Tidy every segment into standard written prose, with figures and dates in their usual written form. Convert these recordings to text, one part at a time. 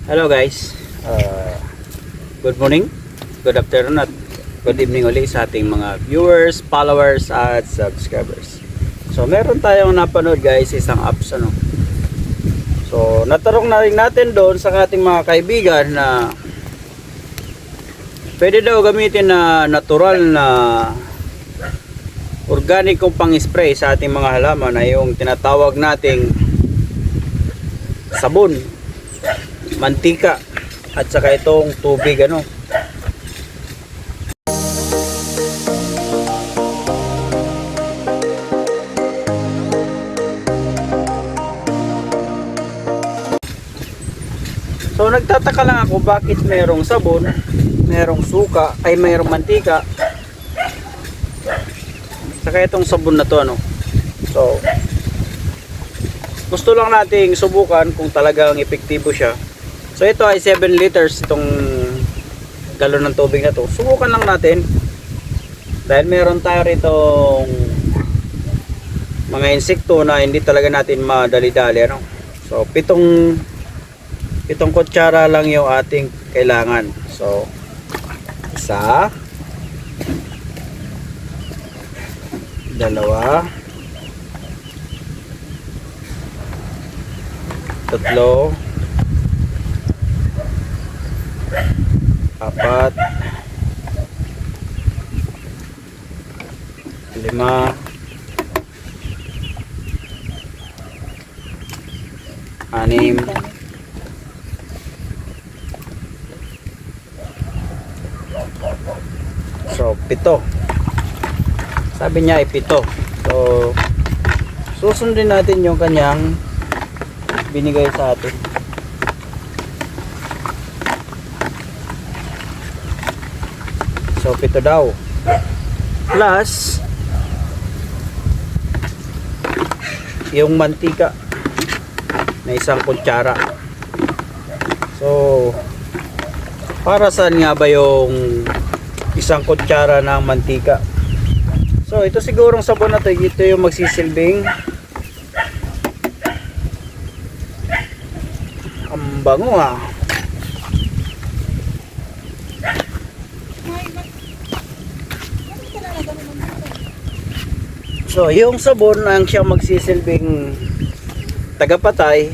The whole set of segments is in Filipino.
Hello guys, good morning, good afternoon at good evening ulit sa ating mga viewers, followers at subscribers. So meron tayong napanood guys, isang apps ano. So natarong na rin natin doon sa ating mga kaibigan na pwede daw gamitin na natural na organikong pang-spray sa ating mga halaman na yung tinatawag nating sabon, mantika at saka itong tubig ano. So nagtataka lang ako bakit mayroong sabon, mayroong suka, ay mayroong mantika, saka itong sabon na to ano. So gusto lang nating subukan kung talagang epektibo siya. So ito ay 7 liters itong galon ng tubig na to. Subukan lang natin. Dahil meron tayo ritong mga insekto na hindi talaga natin madali-dali ano. So pitong kutsara lang yung ating kailangan. So isa, dalawa, tatlo, apat, lima, anim, so pito. Sabi niya ay pito. So susundin natin yung kanyang binigay sa atin. So pito daw. Plus yung mantika na isang kutsara. So para saan nga ba yung isang kutsara ng mantika? So ito sigurong sabon na to, ito yung magsisilbing ang bango ah. So yung sabon ang siyang magsisilbing tagapatay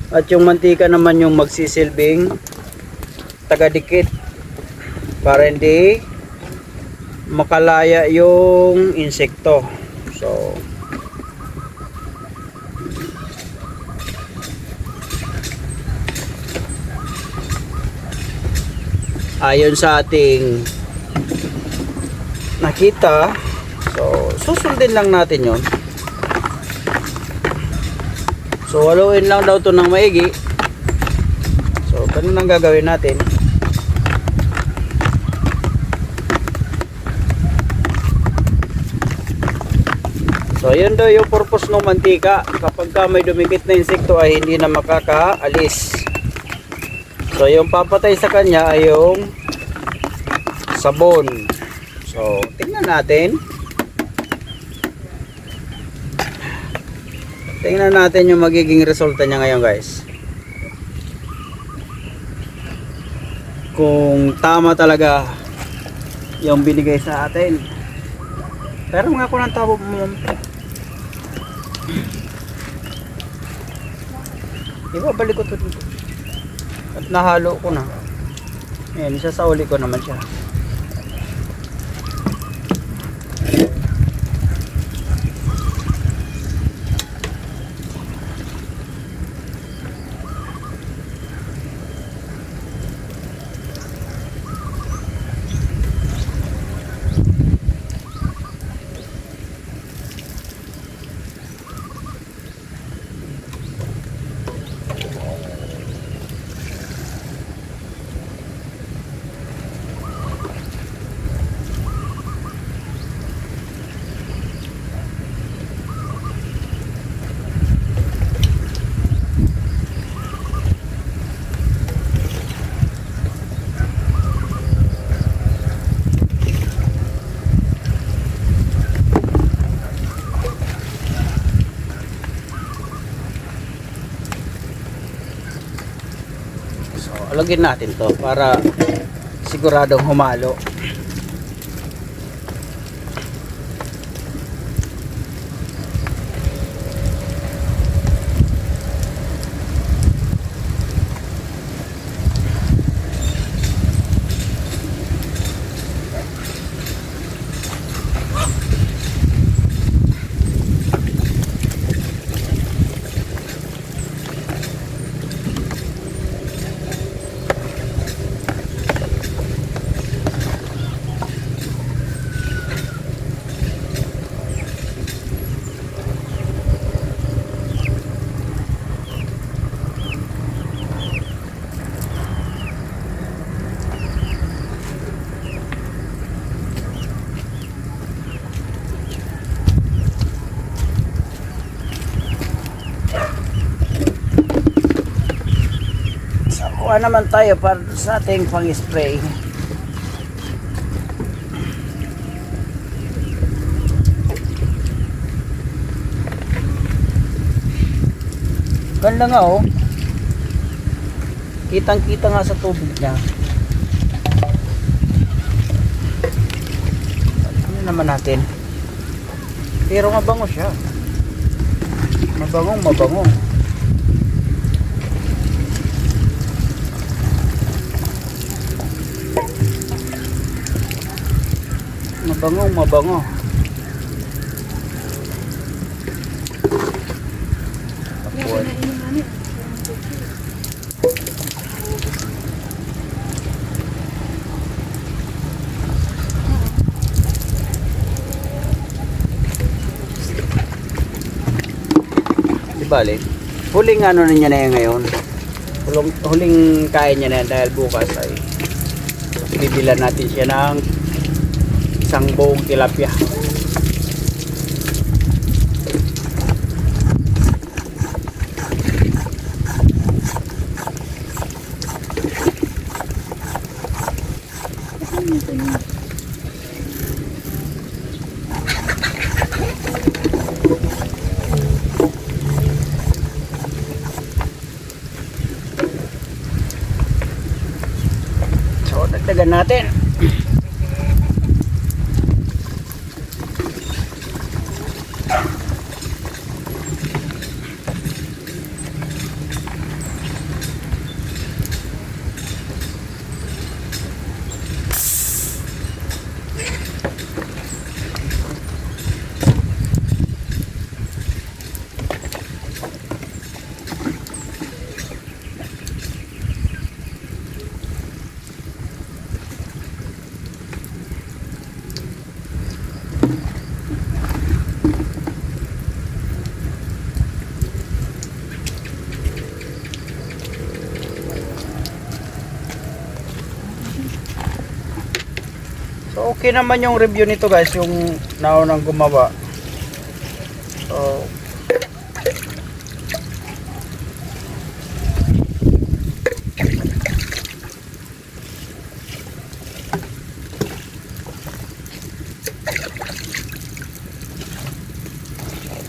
at yung mantika naman yung magsisilbing tagadikit para hindi makalaya yung insekto. So ayon sa ating nakita, so susundin lang natin yon. So haluin lang daw to ng maigi. So ganun ang gagawin natin. So yun daw yung purpose ng mantika. Kapag ka may dumikit na insekto ay hindi na makakaalis. So yung papatay sa kanya ay yung sabon. So tingnan natin. Tingnan natin yung magiging resulta niya ngayon guys. Kung tama talaga yung binigay sa atin. Pero mga ko ng tabo mo. Ibabalik ko to dito. At nahalo ko na. Ayan, isasauli ko naman siya. Alagyan natin to para siguradong humalo. Kuha naman tayo para sa ating pang-spray. Ganda nga oh. Kitang-kita nga sa tubig niya. Ano naman natin? Pero mabango siya. Mabangong mabango. Mabango, mabango. Apuan. Di bale, huling ano niya na yan ngayon. Huling kain niya na yan dahil bukas ay bibilan natin siya ng isang buong tilapia. So, dagdagan natin. So okay naman yung review nito guys, yung naunang gumawa.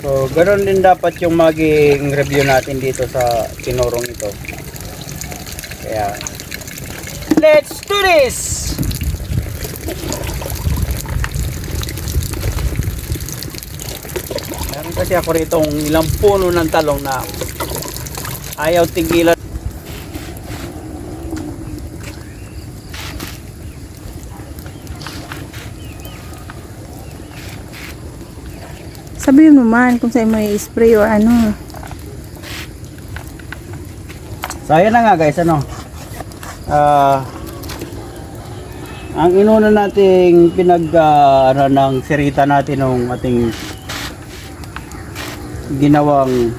So ganoon din dapat yung maging review natin dito sa tinurong ito. Kaya let's do this! Meron kasi ako rito ilang puno ng talong na ayaw tigilan. Sabihin mo man kung saan mo i-spray or ano. So ayan na nga guys, ano, ang inuna nating ano, ng sirita natin ng ating ginawang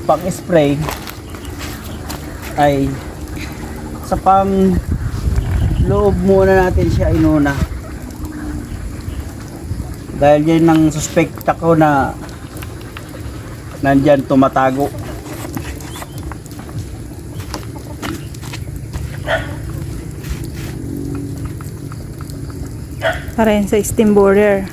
pang-spray ay sa pang loob muna natin siya inuna, dahil yan ang suspect ako na nandyan tumatago. Para yun sa steam borer.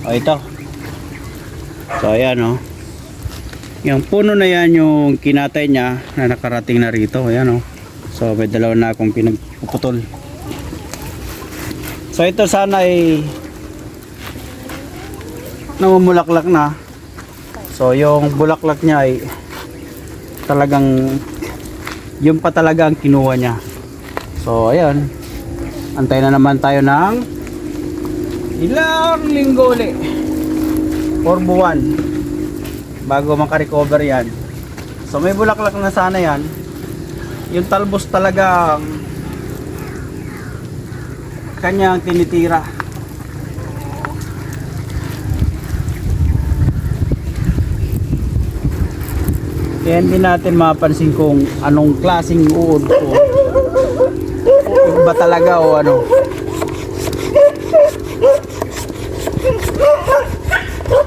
O ito. So ayan o. Yung puno na yan yung kinatay niya na nakarating na rito. Ayan o. So may dalawa na akong pinagpuputol. So ito sana ay namumulaklak na. So yung bulaklak niya ay talagang yun pa talaga ang kinuha niya. So ayan. Antay na naman tayo ng ilang linggo ulit. 4 buwan bago makarecover yan. So may bulaklak na sana yan. Yung talbos talaga kanyang tinitira. Kaya hindi natin mapansin kung anong klaseng uod ko. Iba talaga o ano.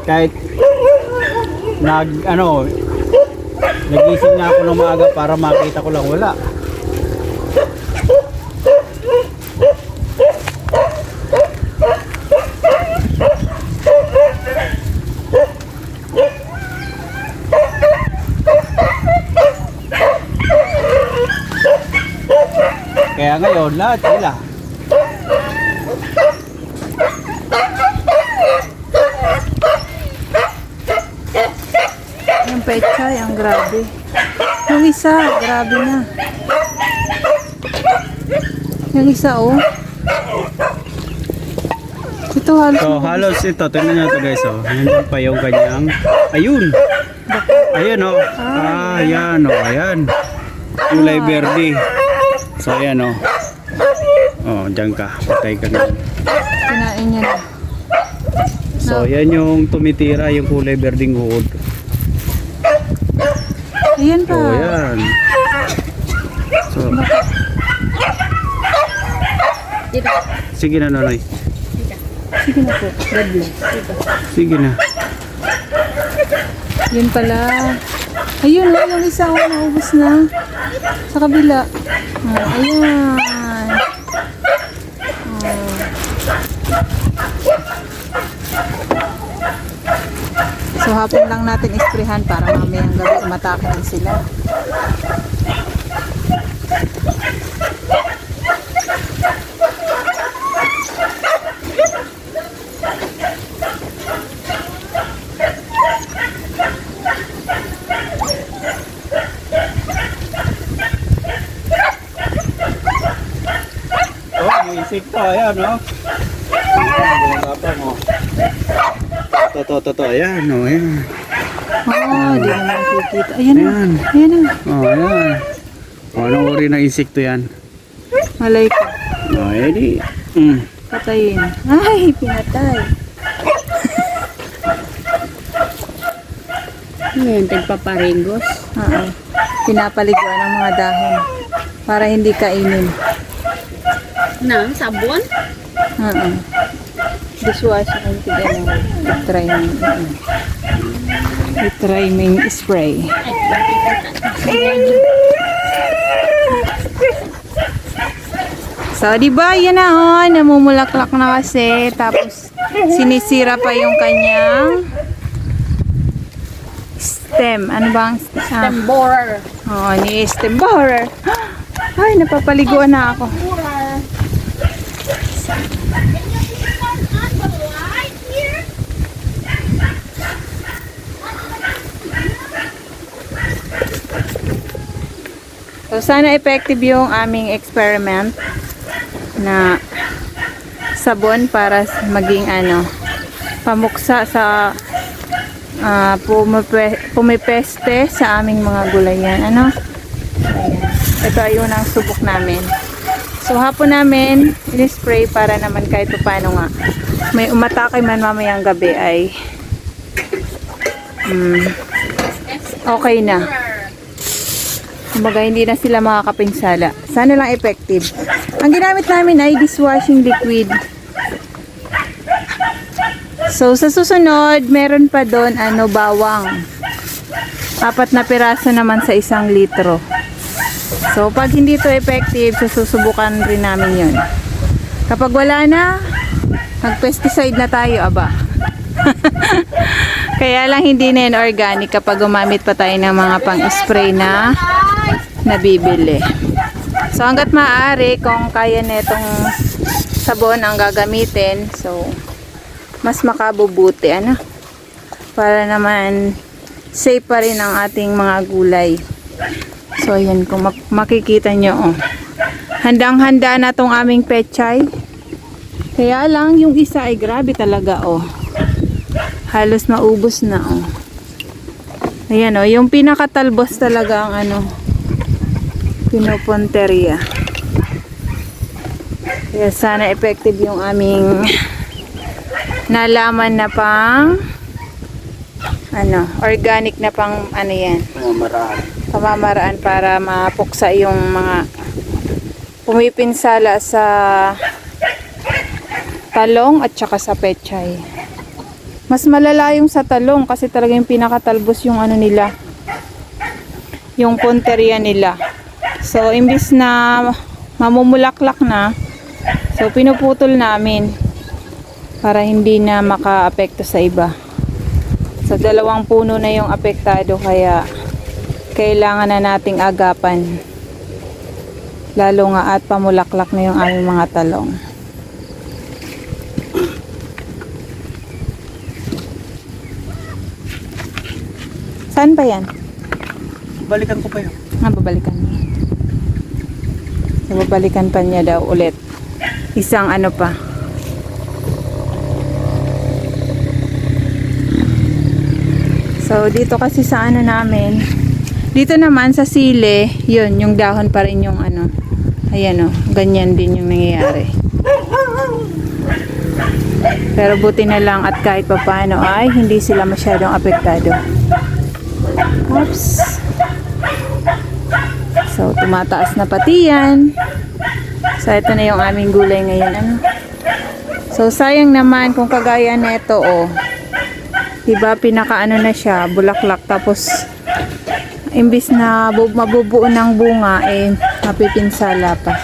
Kahit nagising na ako ng maaga para makita ko lang, wala. Kaya ngayon lahat sila. Yung pechay, ang grabe. Yung isa, grabe na. Yung isa, oh. Ito halos. So halos ito, tingnan nyo ito guys, oh. Nandun pa yung kanyang, ayun. Ayan oh. Ayan oh, ayan. Kulay verde. So ayan oh. Oh, dyan ka, patay ka na. Kinain niya na. So yan yung tumitira, yung kulay berdeng uod. Ayan pa. So ayan. So sige na Nonoy. Sige na po. God bless. Sige na. Yun pala. Ayun, oh, yung isa, oh, naubos na. Sa kabila. Ayan. So hapon lang natin isprehan para mamayang gabi umatake na sila. Oh, may insekto, ayan oh. Toto, ayan oh, ayan. Oh, di naman nakikita. Ayan na. Ayan. Ayan na. Oh, ayan. Oh, anong uri ng insekto yan? Malay ko. Oh, edi. Patayin. Ay, pinatay. Ngayon, tagpaparingos. Oo. Pinapaliguan ng mga dahon para hindi kainin. Nang sabon? Oo. Dishwashing ang tignan mo. I-triming spray. So, di ba, yan na oh, namumulaklak na kasi. Tapos, sinisira pa yung kanyang stem. Ano bang stem? Temborer. Oh, ni stem borer. Ay, napapaliguan na ako. So, sana effective yung aming experiment na sabon para maging pamuksa sa pumipeste sa aming mga gulayan. Ayan. Ito ay unang subok namin. So, hapon namin in-spray para naman kahit paano nga may umatake man mamayang gabi ay okay na. Kumbaga, hindi na sila makakapinsala. Sana lang effective. Ang ginamit namin ay dishwashing liquid. So, sa susunod, meron pa doon, bawang. 4 na piraso naman sa 1 litro. So, pag hindi to effective, susubukan rin namin yun. Kapag wala na, mag-pesticide na tayo, aba. Kaya lang hindi na yun organic kapag gumamit pa tayo ng mga pang-spray na nabibili. So hanggat maaari, kung kaya netong sabon ang gagamitin, so mas makabubuti, ano? Para naman safe pa rin ang ating mga gulay. So ayan, kung makikita nyo, oh. Handang-handa na tong aming pechay. Kaya lang, yung isa ay grabe talaga, oh. Halos maubos na, oh. Ayan, oh. Yung pinakatalbos talaga ang ano, pinoponteria. Kaya sana effective yung aming nalaman na pang ano, organic na pang ano yan. Pamamaraan para mapuksa yung mga pumipinsala sa talong at saka sa pechay. Mas malala yung sa talong kasi talaga yung pinakatalbos yung ano nila, yung punteriya nila. So imbis na mamumulaklak na, so pinuputol namin para hindi na maka-apekto sa iba. So 2 puno na yung apektado, kaya kailangan na nating agapan. Lalo nga at pamulaklak na yung aming mga talong. Saan pa yan? Balikan ko pa yun. Babalikan niya. So, babalikan pa niya daw ulit. Isang ano pa. So, dito kasi sa ano namin, dito naman sa sile, yun, yung dahon pa rin yung ano. Ayan o, ganyan din yung nangyayari. Pero buti na lang at kahit papaano ay hindi sila masyadong apektado. Oops. So, tumataas na pati yan. So, ito na yung aming gulay ngayon. Ano? So, sayang naman kung kagaya na ito, oh. Diba, pinakaano na siya, bulaklak. Tapos, imbis na mabubuo ng bunga, eh, mapipinsala pa.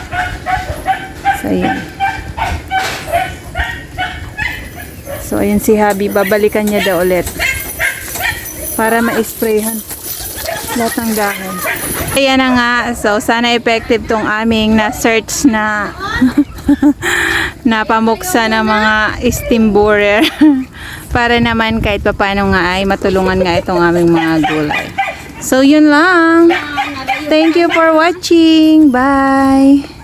So, ayan. So, ayan si Habi. Babalikan niya daw ulit. Para ma-sprayhan lahat ng dahon. Ayan na nga. So, sana effective tong aming na-search na na pamuksa ng mga steam borer. Para naman kahit paano nga ay matulungan nga itong aming mga gulay. So, yun lang. Thank you for watching. Bye!